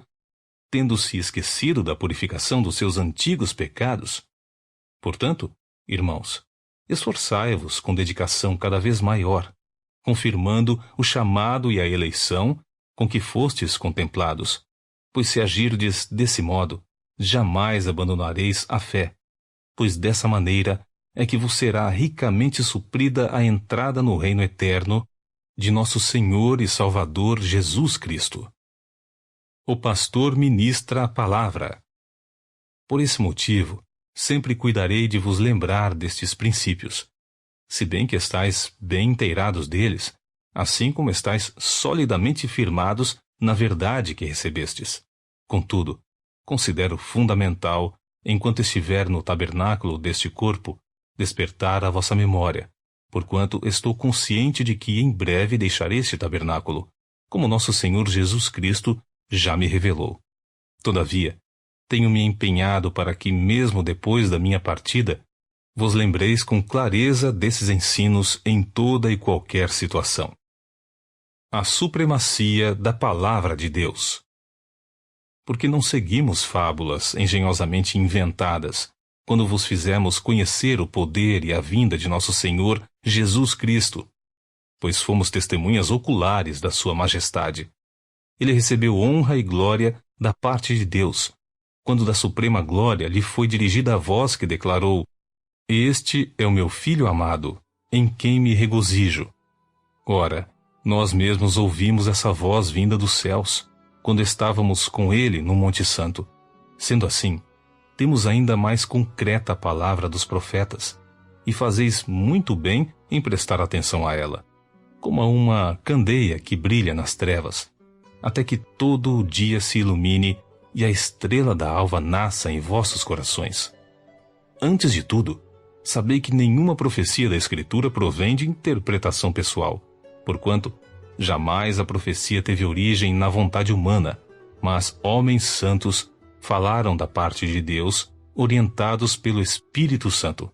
tendo-se esquecido da purificação dos seus antigos pecados. Portanto, irmãos, esforçai-vos com dedicação cada vez maior, confirmando o chamado e a eleição com que fostes contemplados, pois se agirdes desse modo, jamais abandonareis a fé, pois dessa maneira é que vos será ricamente suprida a entrada no reino eterno de nosso Senhor e Salvador Jesus Cristo. O pastor ministra a palavra. Por esse motivo, sempre cuidarei de vos lembrar destes princípios, se bem que estáis bem inteirados deles, assim como estáis solidamente firmados na verdade que recebestes. Contudo, considero fundamental, enquanto estiver no tabernáculo deste corpo, despertar a vossa memória, porquanto estou consciente de que em breve deixarei este tabernáculo, como nosso Senhor Jesus Cristo já me revelou. Todavia, tenho-me empenhado para que, mesmo depois da minha partida, vos lembreis com clareza desses ensinos em toda e qualquer situação. A supremacia da Palavra de Deus. Porque não seguimos fábulas engenhosamente inventadas, quando vos fizemos conhecer o poder e a vinda de nosso Senhor Jesus Cristo, pois fomos testemunhas oculares da sua majestade. Ele recebeu honra e glória da parte de Deus, quando da suprema glória lhe foi dirigida a voz que declarou: Este é o meu Filho amado, em quem me regozijo. Ora, nós mesmos ouvimos essa voz vinda dos céus, quando estávamos com ele no Monte Santo. Sendo assim, temos ainda mais concreta a palavra dos profetas, e fazeis muito bem em prestar atenção a ela, como a uma candeia que brilha nas trevas, até que todo o dia se ilumine e a estrela da alva nasça em vossos corações. Antes de tudo, sabei que nenhuma profecia da Escritura provém de interpretação pessoal, porquanto jamais a profecia teve origem na vontade humana, mas homens santos falaram da parte de Deus, orientados pelo Espírito Santo.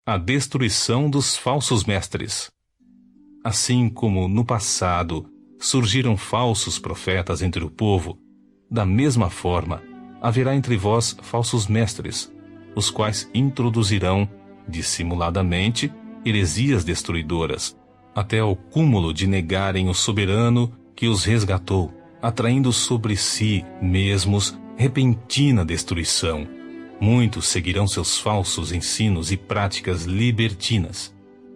A destruição dos falsos mestres. Assim como no passado surgiram falsos profetas entre o povo, da mesma forma haverá entre vós falsos mestres, os quais introduzirão, dissimuladamente, heresias destruidoras, até ao cúmulo de negarem o soberano que os resgatou, atraindo sobre si mesmos repentina destruição. Muitos seguirão seus falsos ensinos e práticas libertinas,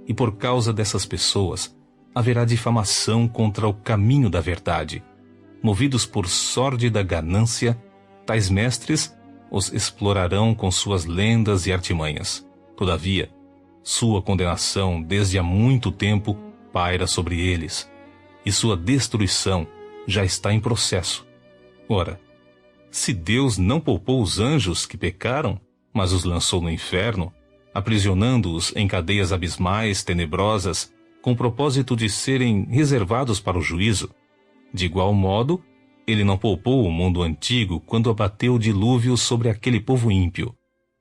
e por causa dessas pessoas haverá difamação contra o caminho da verdade. Movidos por sórdida ganância, tais mestres os explorarão com suas lendas e artimanhas. Todavia, sua condenação desde há muito tempo paira sobre eles, e sua destruição já está em processo. Ora, se Deus não poupou os anjos que pecaram, mas os lançou no inferno, aprisionando-os em cadeias abismais tenebrosas, com o propósito de serem reservados para o juízo, de igual modo, ele não poupou o mundo antigo quando abateu o dilúvio sobre aquele povo ímpio.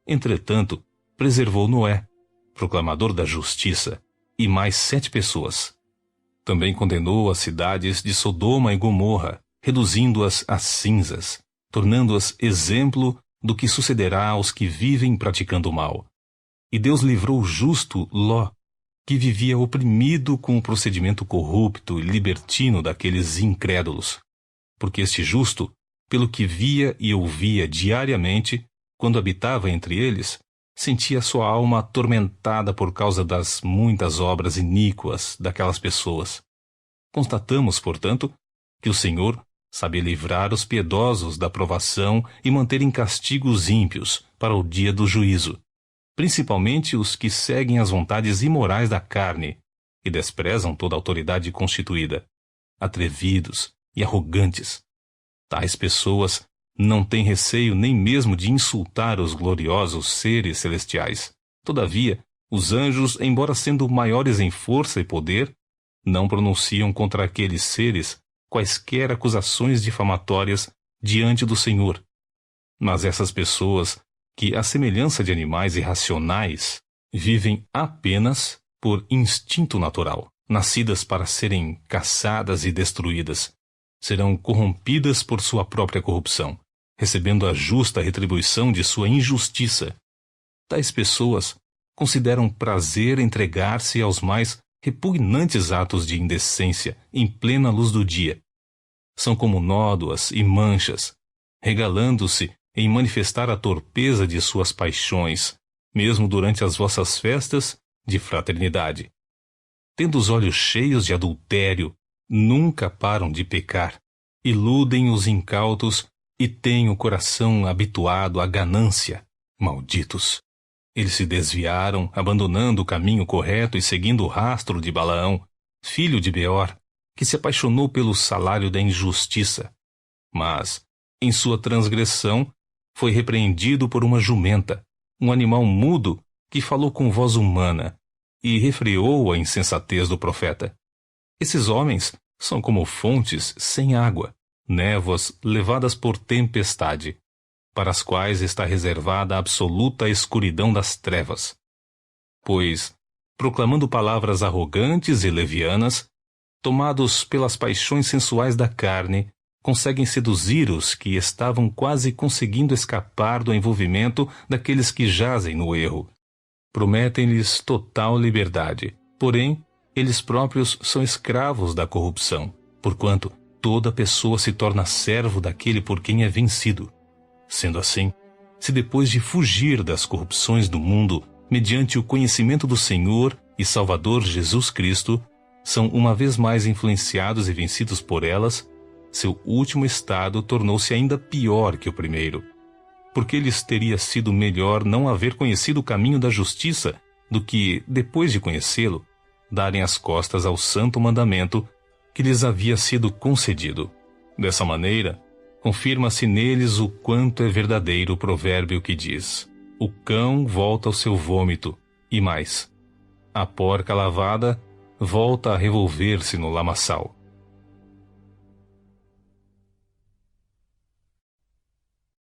Entretanto, preservou Noé, proclamador da justiça, e mais 7 pessoas. Também condenou as cidades de Sodoma e Gomorra, reduzindo-as a cinzas, tornando-as exemplo do que sucederá aos que vivem praticando o mal. E Deus livrou o justo Ló, que vivia oprimido com o procedimento corrupto e libertino daqueles incrédulos, porque este justo, pelo que via e ouvia diariamente, quando habitava entre eles, sentia sua alma atormentada por causa das muitas obras iníquas daquelas pessoas. Constatamos, portanto, que o Senhor sabe livrar os piedosos da provação e manter em castigo os ímpios para o dia do juízo, principalmente os que seguem as vontades imorais da carne e desprezam toda autoridade constituída, atrevidos e arrogantes. Tais pessoas não têm receio nem mesmo de insultar os gloriosos seres celestiais. Todavia, os anjos, embora sendo maiores em força e poder, não pronunciam contra aqueles seres quaisquer acusações difamatórias diante do Senhor. Mas essas pessoas, que, à semelhança de animais irracionais, vivem apenas por instinto natural, nascidas para serem caçadas e destruídas, serão corrompidas por sua própria corrupção, recebendo a justa retribuição de sua injustiça. Tais pessoas consideram prazer entregar-se aos mais repugnantes atos de indecência em plena luz do dia. São como nódoas e manchas, regalando-se em manifestar a torpeza de suas paixões, mesmo durante as vossas festas de fraternidade. Tendo os olhos cheios de adultério, nunca param de pecar, iludem os incautos e têm o coração habituado à ganância. Malditos! Eles se desviaram, abandonando o caminho correto e seguindo o rastro de Balaão, filho de Beor, que se apaixonou pelo salário da injustiça. Mas, em sua transgressão, foi repreendido por uma jumenta, um animal mudo que falou com voz humana e refreou a insensatez do profeta. Esses homens são como fontes sem água, névoas levadas por tempestade, para as quais está reservada a absoluta escuridão das trevas. Pois, proclamando palavras arrogantes e levianas, tomados pelas paixões sensuais da carne, conseguem seduzir os que estavam quase conseguindo escapar do envolvimento daqueles que jazem no erro. Prometem-lhes total liberdade, porém, eles próprios são escravos da corrupção, porquanto toda pessoa se torna servo daquele por quem é vencido. Sendo assim, se depois de fugir das corrupções do mundo, mediante o conhecimento do Senhor e Salvador Jesus Cristo, são uma vez mais influenciados e vencidos por elas, seu último estado tornou-se ainda pior que o primeiro, porque lhes teria sido melhor não haver conhecido o caminho da justiça do que, depois de conhecê-lo, darem as costas ao santo mandamento que lhes havia sido concedido. Dessa maneira, confirma-se neles o quanto é verdadeiro o provérbio que diz: o cão volta ao seu vômito, e mais, a porca lavada volta a revolver-se no lamaçal.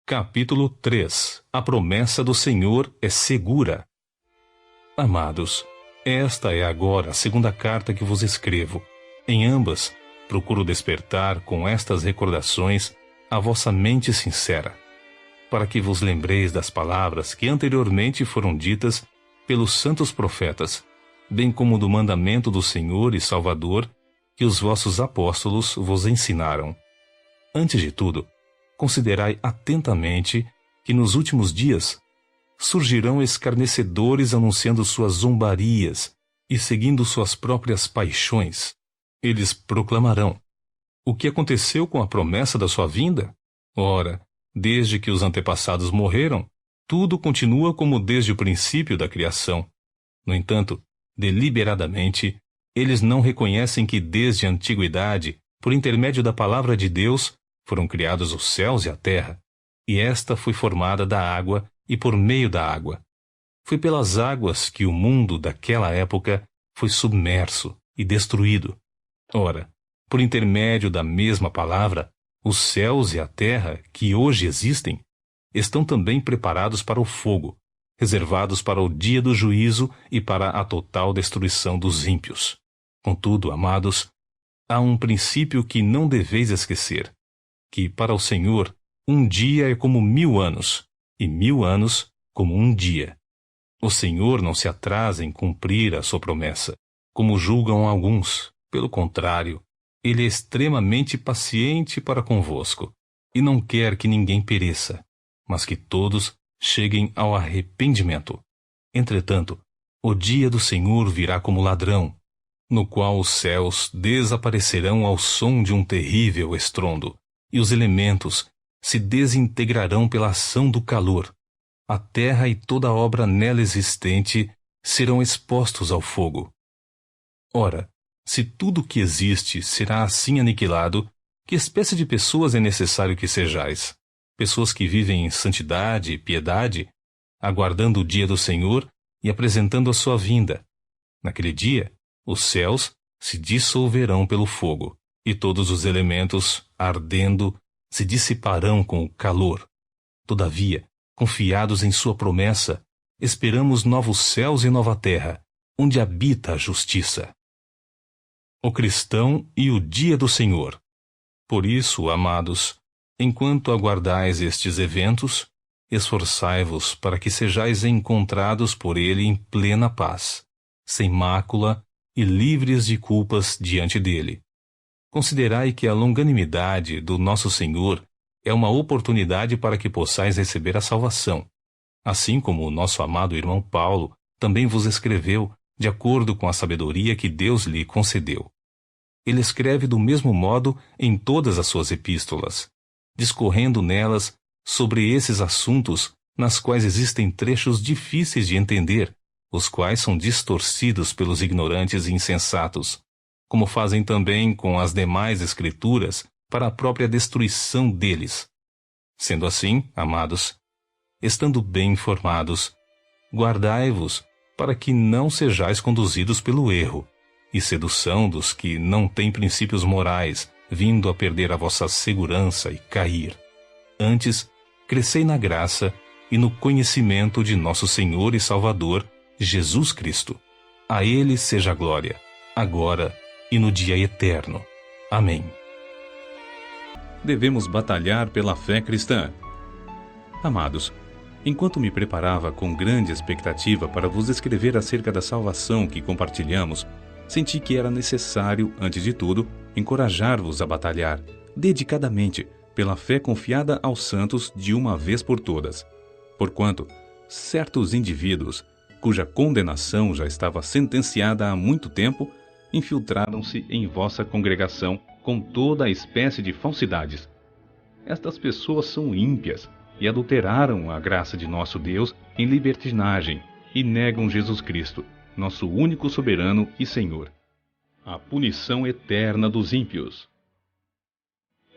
Capítulo 3. A promessa do Senhor é segura. Amados, esta é agora a segunda carta que vos escrevo. Em ambas, procuro despertar com estas recordações a vossa mente sincera, para que vos lembreis das palavras que anteriormente foram ditas pelos santos profetas, bem como do mandamento do Senhor e Salvador que os vossos apóstolos vos ensinaram. Antes de tudo, considerai atentamente que nos últimos dias surgirão escarnecedores anunciando suas zombarias e seguindo suas próprias paixões. Eles proclamarão: o que aconteceu com a promessa da sua vinda? Ora, desde que os antepassados morreram, tudo continua como desde o princípio da criação. No entanto, deliberadamente, eles não reconhecem que desde a antiguidade, por intermédio da palavra de Deus, foram criados os céus e a terra, e esta foi formada da água e por meio da água. Foi pelas águas que o mundo daquela época foi submerso e destruído. Ora, por intermédio da mesma palavra, os céus e a terra que hoje existem estão também preparados para o fogo, reservados para o dia do juízo e para a total destruição dos ímpios. Contudo, amados, há um princípio que não deveis esquecer, que para o Senhor um dia é como 1000 anos, e 1000 anos como um dia. O Senhor não se atrasa em cumprir a sua promessa, como julgam alguns. Pelo contrário, Ele é extremamente paciente para convosco, e não quer que ninguém pereça, mas que todos cheguem ao arrependimento. Entretanto, o dia do Senhor virá como ladrão, no qual os céus desaparecerão ao som de um terrível estrondo, e os elementos se desintegrarão pela ação do calor. A terra e toda a obra nela existente serão expostos ao fogo. Ora, se tudo o que existe será assim aniquilado, que espécie de pessoas é necessário que sejais? Pessoas que vivem em santidade e piedade, aguardando o dia do Senhor e apresentando a sua vinda. Naquele dia, os céus se dissolverão pelo fogo, e todos os elementos, ardendo, se dissiparão com o calor. Todavia, confiados em sua promessa, esperamos novos céus e nova terra, onde habita a justiça. O cristão e o dia do Senhor. Por isso, amados, enquanto aguardais estes eventos, esforçai-vos para que sejais encontrados por ele em plena paz, sem mácula e livres de culpas diante dele. Considerai que a longanimidade do nosso Senhor é uma oportunidade para que possais receber a salvação, assim como o nosso amado irmão Paulo também vos escreveu, de acordo com a sabedoria que Deus lhe concedeu. Ele escreve do mesmo modo em todas as suas epístolas, discorrendo nelas sobre esses assuntos nas quais existem trechos difíceis de entender, os quais são distorcidos pelos ignorantes e insensatos, como fazem também com as demais escrituras para a própria destruição deles. Sendo assim, amados, estando bem informados, guardai-vos para que não sejais conduzidos pelo erro e sedução dos que não têm princípios morais, vindo a perder a vossa segurança e cair. Antes, crescei na graça e no conhecimento de nosso Senhor e Salvador, Jesus Cristo. A Ele seja a glória, agora e no dia eterno. Amém. Devemos batalhar pela fé cristã. Amados, enquanto me preparava com grande expectativa para vos escrever acerca da salvação que compartilhamos, senti que era necessário, antes de tudo, encorajar-vos a batalhar, dedicadamente, pela fé confiada aos santos de uma vez por todas. Porquanto, certos indivíduos, cuja condenação já estava sentenciada há muito tempo, infiltraram-se em vossa congregação com toda a espécie de falsidades. Estas pessoas são ímpias e adulteraram a graça de nosso Deus em libertinagem e negam Jesus Cristo, nosso único soberano e Senhor. A punição eterna dos ímpios.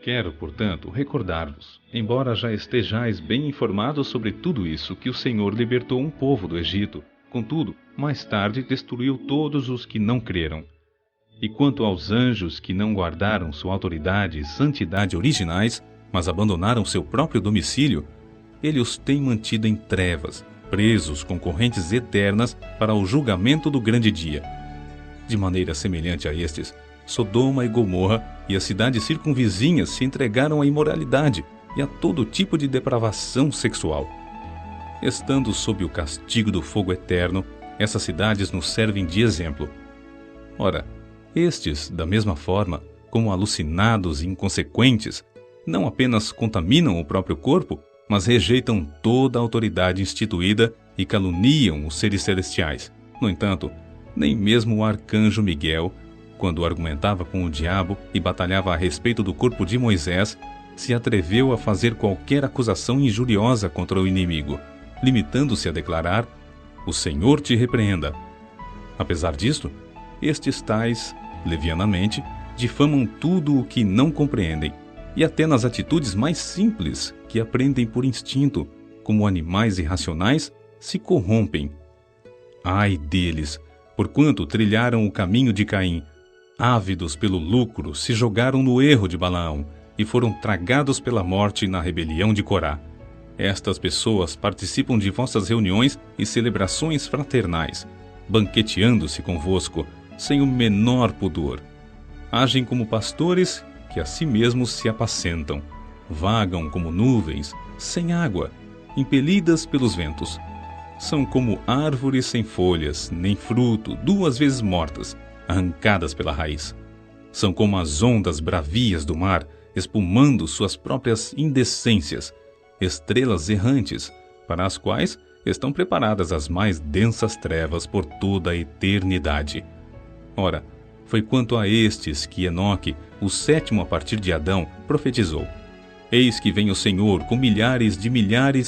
Quero, portanto, recordar-vos, embora já estejais bem informados sobre tudo isso, que o Senhor libertou um povo do Egito, contudo, mais tarde destruiu todos os que não creram. E quanto aos anjos que não guardaram sua autoridade e santidade originais, mas abandonaram seu próprio domicílio, ele os tem mantido em trevas, presos com correntes eternas para o julgamento do grande dia. De maneira semelhante a estes, Sodoma e Gomorra e as cidades circunvizinhas se entregaram à imoralidade e a todo tipo de depravação sexual. Estando sob o castigo do fogo eterno, essas cidades nos servem de exemplo. Ora, estes, da mesma forma, como alucinados e inconsequentes, não apenas contaminam o próprio corpo, mas rejeitam toda a autoridade instituída e caluniam os seres celestiais. No entanto, nem mesmo o arcanjo Miguel, quando argumentava com o diabo e batalhava a respeito do corpo de Moisés, se atreveu a fazer qualquer acusação injuriosa contra o inimigo, limitando-se a declarar: "O Senhor te repreenda." Apesar disto, estes tais, levianamente, difamam tudo o que não compreendem, e até nas atitudes mais simples que aprendem por instinto, como animais irracionais, se corrompem. Ai deles, porquanto trilharam o caminho de Caim, ávidos pelo lucro, se jogaram no erro de Balaão e foram tragados pela morte na rebelião de Corá. Estas pessoas participam de vossas reuniões e celebrações fraternais, banqueteando-se convosco, sem o menor pudor. Agem como pastores que a si mesmos se apacentam. Vagam como nuvens, sem água, impelidas pelos ventos. São como árvores sem folhas, nem fruto, 2 vezes mortas, arrancadas pela raiz. São como as ondas bravias do mar, espumando suas próprias indecências, estrelas errantes, para as quais estão preparadas as mais densas trevas por toda a eternidade. Ora, foi quanto a estes que Enoque, o sétimo a partir de Adão, profetizou: Eis que vem o Senhor com milhares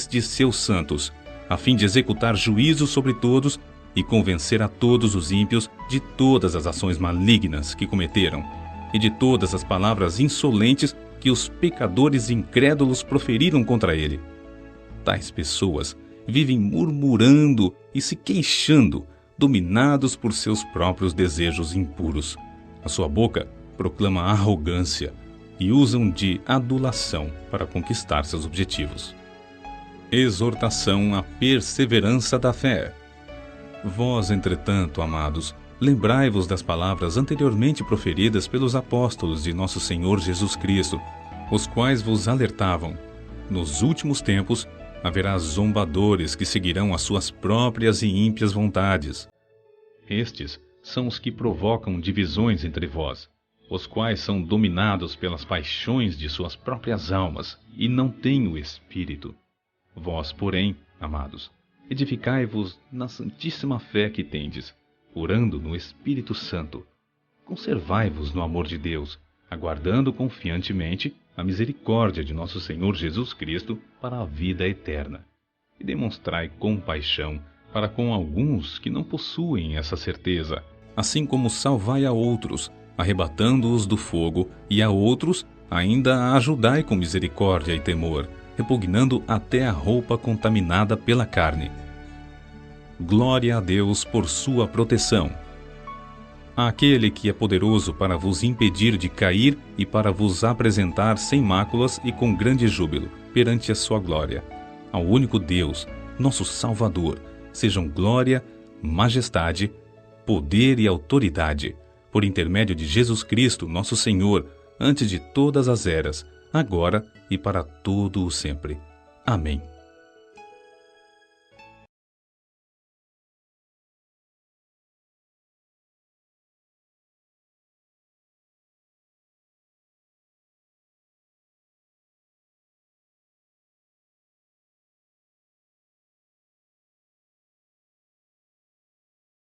de seus santos, a fim de executar juízo sobre todos e convencer a todos os ímpios de todas as ações malignas que cometeram e de todas as palavras insolentes que os pecadores incrédulos proferiram contra ele. Tais pessoas vivem murmurando e se queixando, dominados por seus próprios desejos impuros. A sua boca proclama arrogância e usam de adulação para conquistar seus objetivos. Exortação à perseverança da fé. Vós, entretanto, amados, lembrai-vos das palavras anteriormente proferidas pelos apóstolos de nosso Senhor Jesus Cristo, os quais vos alertavam: nos últimos tempos haverá zombadores que seguirão as suas próprias e ímpias vontades. Estes são os que provocam divisões entre vós, os quais são dominados pelas paixões de suas próprias almas e não têm o Espírito. Vós, porém, amados, edificai-vos na santíssima fé que tendes, orando no Espírito Santo. Conservai-vos no amor de Deus, aguardando confiantemente a misericórdia de nosso Senhor Jesus Cristo para a vida eterna. E demonstrai compaixão para com alguns que não possuem essa certeza, assim como salvai a outros, arrebatando-os do fogo, e a outros ainda ajudai com misericórdia e temor, repugnando até a roupa contaminada pela carne. Glória a Deus por sua proteção. Àquele que é poderoso para vos impedir de cair e para vos apresentar sem máculas e com grande júbilo perante a sua glória. Ao único Deus, nosso Salvador, sejam glória, majestade, poder e autoridade, por intermédio de Jesus Cristo, nosso Senhor, antes de todas as eras, agora e para todo o sempre. Amém.